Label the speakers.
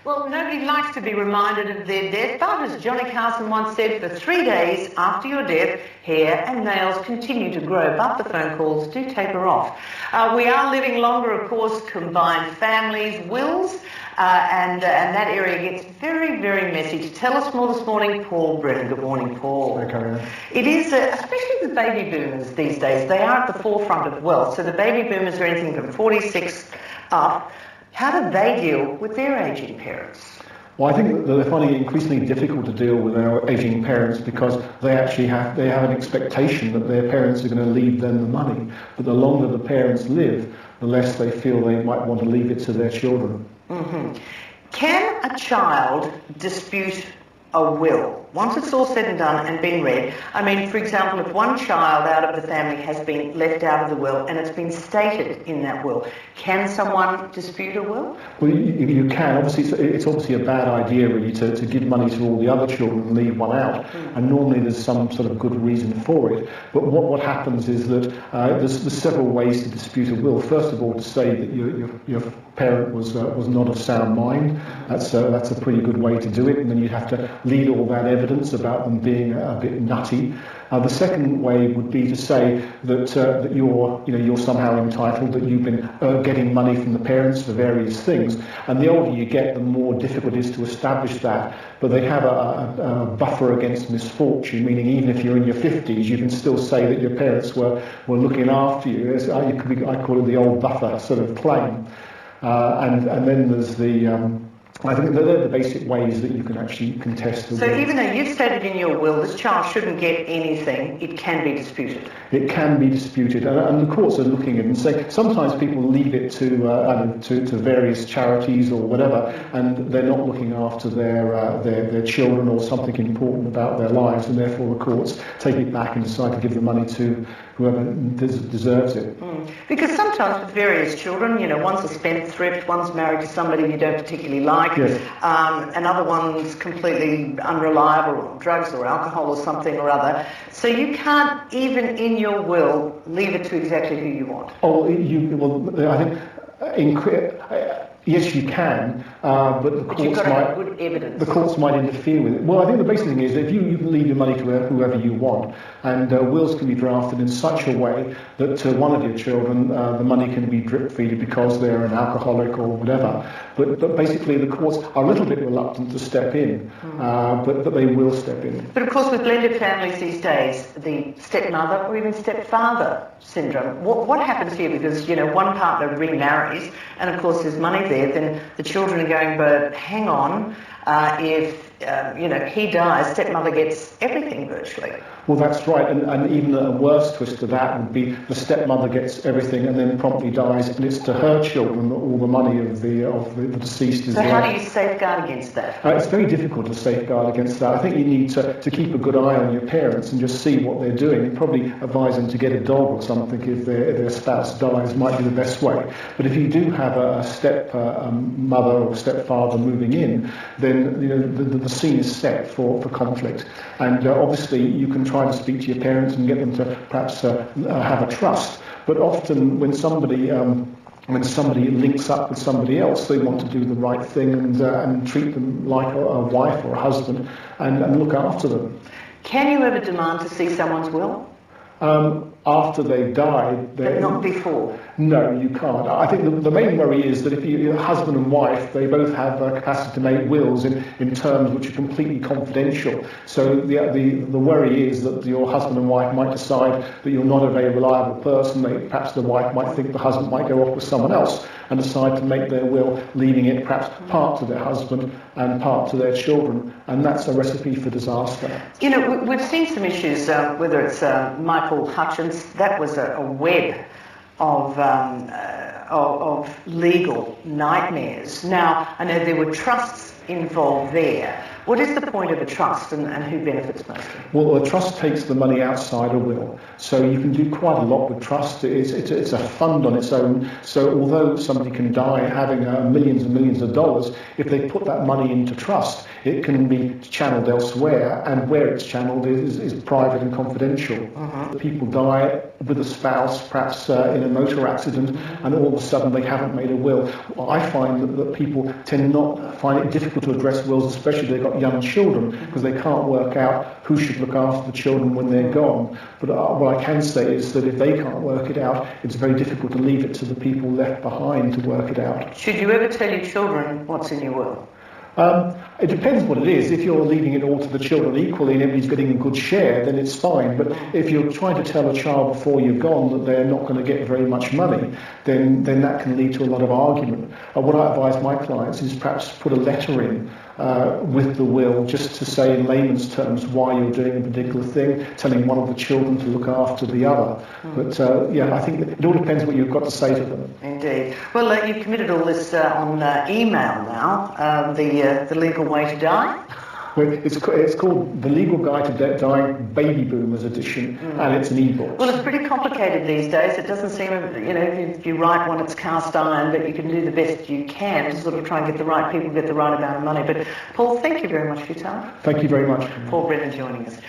Speaker 1: Well, nobody likes to be reminded of their death, but as Johnny Carson once said, for 3 days after your death, hair and nails continue to grow, but the phone calls do taper off. We are living longer, of course, combined families, wills, and that area gets very, very messy. To tell us more this morning, Paul Brennan. Good morning, Paul.
Speaker 2: Hi, Kerri-Anne.
Speaker 1: It is, especially the baby boomers these days, they are at the forefront of wealth. So the baby boomers are anything from 46 up. How do they deal with their ageing parents?
Speaker 2: Well, I think that they're finding it increasingly difficult to deal with our ageing parents because they have an expectation that their parents are going to leave them the money. But the longer the parents live, the less they feel they might want to leave it to their children.
Speaker 1: Mm-hmm. Can a child dispute a will once it's all said and done and been read? I mean, for example, if one child out of the family has been left out of the will and it's been stated in that will, can someone dispute a will?
Speaker 2: Well, you can. Obviously, it's obviously a bad idea really to give money to all the other children and leave one out. And normally there's some sort of good reason for it. But what happens is that there's several ways to dispute a will. First of all, to say that your parent was not of sound mind. That's a pretty good way to do it. And then you have to lead all that evidence about them being a bit nutty. The second way would be to say that you're somehow entitled, that you've been getting money from the parents for various things, and the older you get, the more difficult it is to establish that. But they have a buffer against misfortune, meaning even if you're in your 50s, you can still say that your parents were looking after you. I call it the old buffer sort of claim. And then there's I think they're the basic ways that you can actually contest the will.
Speaker 1: So even though you've stated in your will this child shouldn't get anything, it can be disputed?
Speaker 2: It can be disputed, and the courts are looking at it and say sometimes people leave it to various charities or whatever, and they're not looking after their children or something important about their lives, and therefore the courts take it back and decide to give the money to whoever deserves it.
Speaker 1: Because sometimes with various children, one's a spendthrift, one's married to somebody you don't particularly like,
Speaker 2: yes.
Speaker 1: Another one's completely unreliable, or drugs or alcohol or something or other. So you can't, even in your will, leave it to exactly who you want.
Speaker 2: I think yes, you can, but the courts might interfere with it. Well, I think the basic thing is that if you can leave your money to whoever you want, and wills can be drafted in such a way that to one of your children the money can be drip-feeded because they're an alcoholic or whatever. But basically the courts are a little bit reluctant to step in, but they will step in.
Speaker 1: But of course with blended families these days, the stepmother or even stepfather syndrome, what happens here? Because, one partner remarries and of course there's money there, then the children are going, but hang on, if he dies, stepmother gets everything virtually.
Speaker 2: Well, that's right, and even a worse twist to that would be the stepmother gets everything and then promptly dies, and it's to her children that all the money of the deceased is
Speaker 1: So
Speaker 2: left.
Speaker 1: how do you safeguard against that?
Speaker 2: It's very difficult to safeguard against that. I think you need to keep a good eye on your parents and just see what they're doing, and probably advise them to get a dog or something if their spouse dies, might be the best way. But if you do have a stepmother or stepfather moving in, then the scene is set for conflict. And obviously you can try to speak to your parents and get them to perhaps have a trust. But often when somebody links up with somebody else, they want to do the right thing and treat them like a wife or a husband and look after them.
Speaker 1: Can you ever demand to see someone's will?
Speaker 2: After they've died.
Speaker 1: But not before?
Speaker 2: No, you can't. I think the main worry is that if you're husband and wife, they both have a capacity to make wills in terms which are completely confidential. So the worry is that your husband and wife might decide that you're not a very reliable person. Perhaps the wife might think the husband might go off with someone else and decide to make their will, leaving it perhaps part to their husband and part to their children. And that's a recipe for disaster.
Speaker 1: We've seen some issues, whether it's Michael Hutchins, that was a web of legal nightmares. Now, I know there were trusts involved there, What is the point of a trust, and who benefits mostly?
Speaker 2: Well, a trust takes the money outside a will, so you can do quite a lot with trust. It's a fund on its own. So although somebody can die having millions and millions of dollars, if they put that money into trust, it can be channeled elsewhere, and where it's channeled is private and confidential. People die with a spouse, perhaps in a motor accident, and all of a sudden they haven't made a will. Well, I find that people tend not find it difficult to address wills, especially if they've got young children, because they can't work out who should look after the children when they're gone. But what I can say is that if they can't work it out, it's very difficult to leave it to the people left behind to work it out.
Speaker 1: Should you ever tell your children what's in your will?
Speaker 2: It depends what it is. If you're leaving it all to the children equally and everybody's getting a good share, then it's fine. But if you're trying to tell a child before you're gone that they're not going to get very much money, then that can lead to a lot of argument. What I advise my clients is perhaps put a letter in with the will, just to say in layman's terms why you're doing a particular thing, telling one of the children to look after the other. But I think it all depends what you've got to say to them.
Speaker 1: Indeed. Well, you've committed all this on email now, the legal way to die.
Speaker 2: Well, it's called The Legal Guide to Dying Baby Boomers Edition, and it's an e-book.
Speaker 1: Well, it's pretty complicated these days. It doesn't seem, if you write one, it's cast iron, but you can do the best you can to sort of try and get the right people, get the right amount of money. But Paul, thank you very much for your time.
Speaker 2: Thank you very much.
Speaker 1: Paul Brennan joining us.